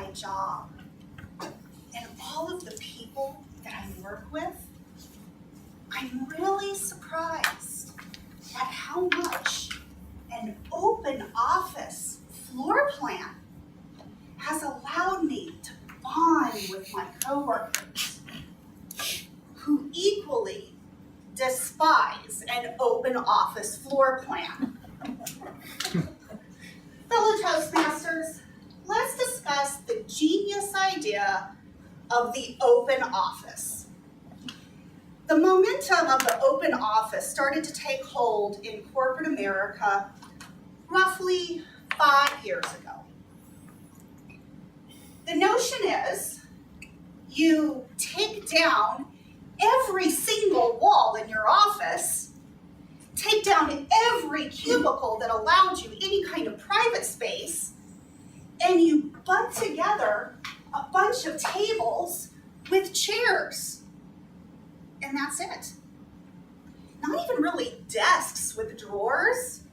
my job and all of the people that I work with, I'm really surprised at how much an open office floor plan has allowed me to bond with my coworkers who equally despise an open office floor plan. Fellow Toastmasters, let's discuss the genius idea of the open office. The momentum of the open office started to take hold in corporate America roughly 5 years ago. The notion is you take down every single wall in your office, take down every cubicle that allowed you any kind of private space, and you butt together a bunch of tables with chairs. And that's it. Not even really desks with drawers.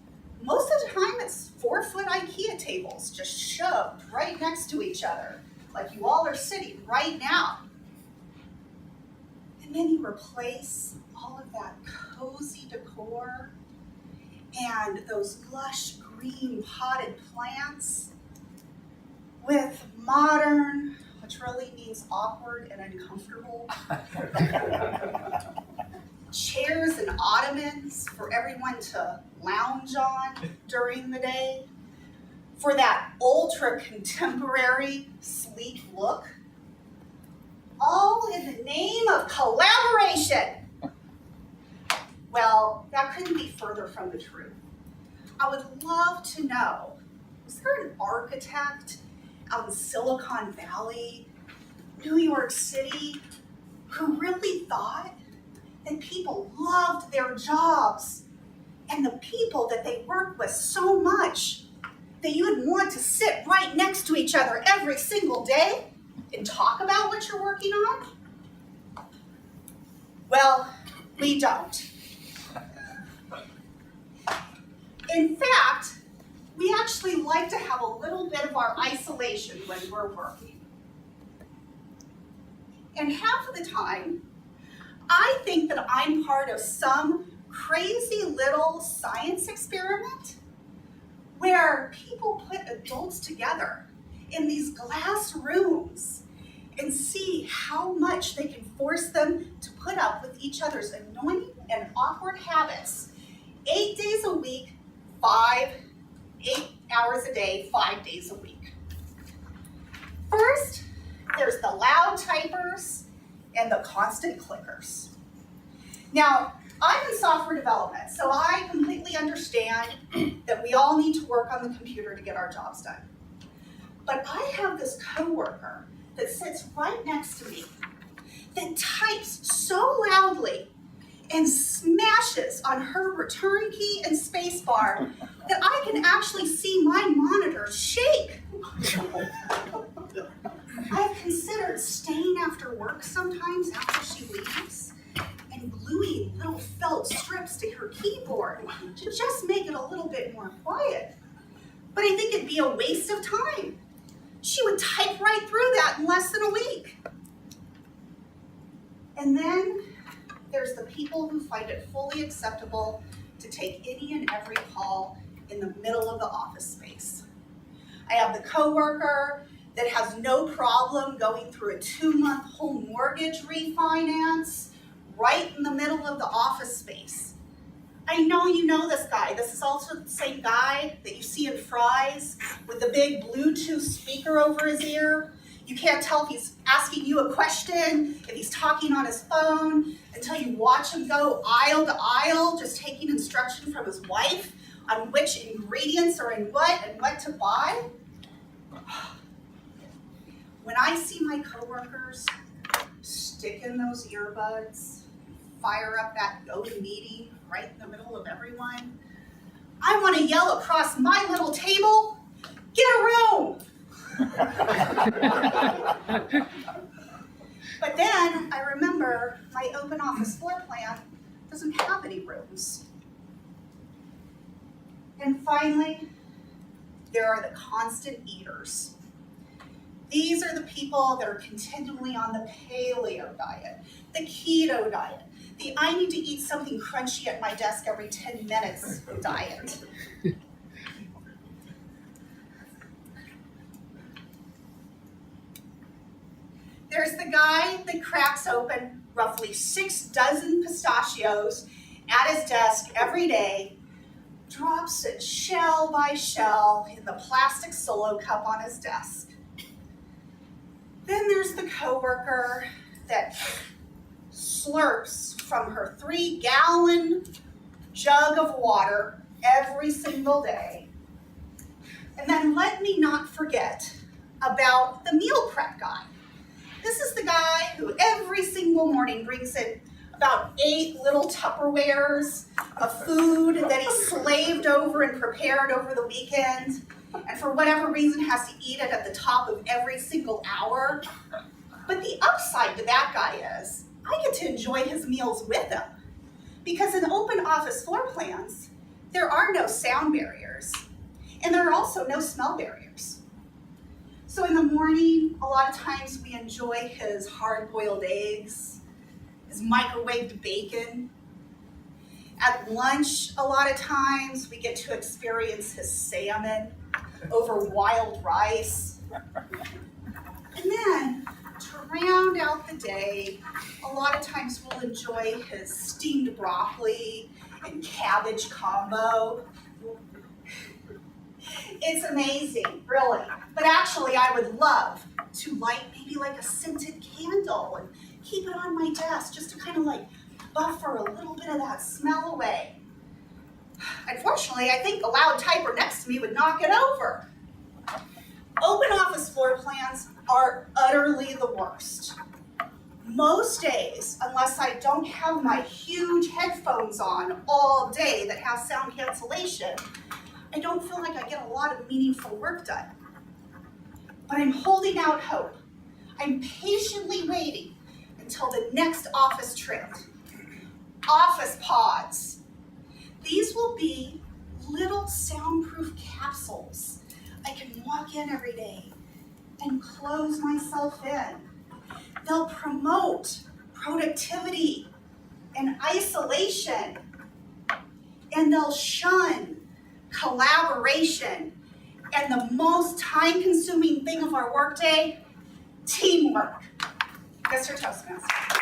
Most of the time it's 4-foot IKEA tables just shoved right next to each other, like you all are sitting right now. And then you replace all of that cozy decor and those lush green potted plants with modern, which really means awkward and uncomfortable, chairs and ottomans for everyone to lounge on during the day, for that ultra-contemporary, sleek look, all in the name of collaboration. Well, that couldn't be further from the truth. I would love to know, was there an architect out in Silicon Valley, New York City, who really thought that people loved their jobs and the people that they worked with so much that you would want to sit right next to each other every single day and talk about what you're working on? Well, we don't. In fact, we actually like to have a little bit of our isolation when we're working. And half of the time, I think that I'm part of some crazy little science experiment where people put adults together in these glass rooms and see how much they can force them to put up with each other's annoying and awkward habits 8 days a week, 8 hours a day, 5 days a week. First, there's the loud typers and the constant clickers. Now, I'm in software development, so I completely understand that we all need to work on the computer to get our jobs done. But I have this coworker that sits right next to me that types so loudly and smashes on her return key and spacebar that I can actually see my monitor shake. I've considered staying after work sometimes after she leaves and gluing little felt strips to her keyboard to just make it a little bit more quiet. But I think it'd be a waste of time. She would type right through that in less than a week. And then there's the people who find it fully acceptable to take any and every call in the middle of the office space. I have the coworker that has no problem going through a 2-month home mortgage refinance right in the middle of the office space. I know you know this guy. This is also the same guy that you see in Fry's with the big Bluetooth speaker over his ear. You can't tell if he's asking you a question, if he's talking on his phone, until you watch him go aisle to aisle, just taking instruction from his wife on which ingredients are in what and what to buy. When I see my coworkers stick in those earbuds, fire up that GoToMeeting right in the middle of everyone, I want to yell across my little table, get a room! But then I remember my open office floor plan doesn't have any rooms. And finally, there are the constant eaters. These are the people that are continually on the paleo diet, the keto diet, the I need to eat something crunchy at my desk every 10 minutes diet. There's the guy that cracks open roughly 6 dozen pistachios at his desk every day, drops it shell by shell in the plastic Solo cup on his desk. Then there's the coworker that slurps from her 3-gallon jug of water every single day. And then let me not forget about the meal prep guy. This is the guy who every single morning brings in about 8 little Tupperwares of food that he slaved over and prepared over the weekend, and for whatever reason has to eat it at the top of every single hour. But the upside to that guy is I get to enjoy his meals with him, because in open office floor plans, there are no sound barriers, and there are also no smell barriers. So in the morning, a lot of times we enjoy his hard-boiled eggs, his microwaved bacon. At lunch, a lot of times we get to experience his salmon over wild rice. And then, to round out the day, a lot of times we'll enjoy his steamed broccoli and cabbage combo. It's amazing, really. But actually, I would love to light maybe like a scented candle and keep it on my desk just to kind of like buffer a little bit of that smell away. Unfortunately, I think a loud typer next to me would knock it over. Open office floor plans are utterly the worst. Most days, unless I don't have my huge headphones on all day that have sound cancellation, I don't feel like I get a lot of meaningful work done. But I'm holding out hope. I'm patiently waiting until the next office trip. Office pods. These will be little soundproof capsules I can walk in every day and close myself in. They'll promote productivity and isolation, and they'll shun collaboration, and the most time-consuming thing of our workday, teamwork. Mr. Toastmaster.